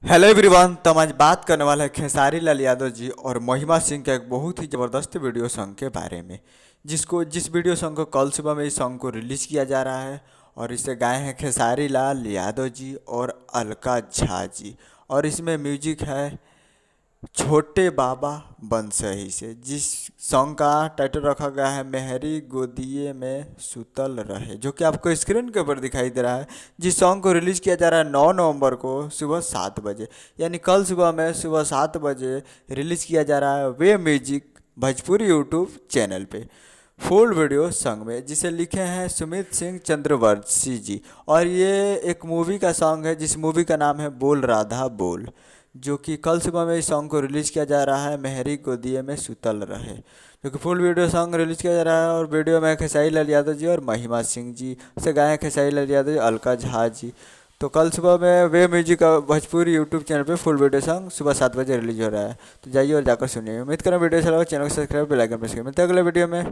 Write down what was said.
Hello everyone. तो हम आज बात करने वाले हैं खेसारी लाल यादव जी और महिमा सिंह के एक बहुत ही ज़बरदस्त वीडियो सॉन्ग के बारे में, जिस वीडियो सॉन्ग को कल सुबह में इस सॉन्ग को रिलीज़ किया जा रहा है। और इसे गाए हैं खेसारी लाल यादव जी और अलका झा जी। और इसमें म्यूजिक है छोटे बाबा बंसही से। जिस सॉन्ग का टाइटल रखा गया है मेहरी गोदिए में सुतल रहे, जो कि आपको स्क्रीन के ऊपर दिखाई दे रहा है। जिस सॉन्ग को रिलीज़ किया जा रहा है 9 नवंबर को सुबह 7 बजे, यानी कल सुबह में सुबह 7 बजे रिलीज़ किया जा रहा है वे म्यूजिक भोजपुरी यूट्यूब चैनल पे फुल वीडियो सॉन्ग में, जिसे लिखे हैं सुमित सिंह चंद्रवंशी जी। और ये एक मूवी का सॉन्ग है जिस मूवी का नाम है बोल राधा बोल, जो कि कल सुबह में इस सॉन्ग को रिलीज़ किया जा रहा है मेहरी को दिए में सुतल रहे, जो कि फुल वीडियो सॉन्ग रिलीज़ किया जा रहा है। और वीडियो में खेसारी लाल यादव जी और महिमा सिंह जी से गाए हैं खेसारी लाल यादव जी, अलका झा जी। तो कल सुबह में वे म्यूजिक भोजपुरी यूट्यूब चैनल पे फुल वीडियो सॉन्ग सुबह 7 बजे रिलीज हो रहा है। तो जाइए और जाकर सुनिए। उम्मीद करें वीडियो अच्छा लगा, चैनल को सब्सक्राइब बेल आइकन प्रेस करें। मिलते हैं अगले वीडियो में।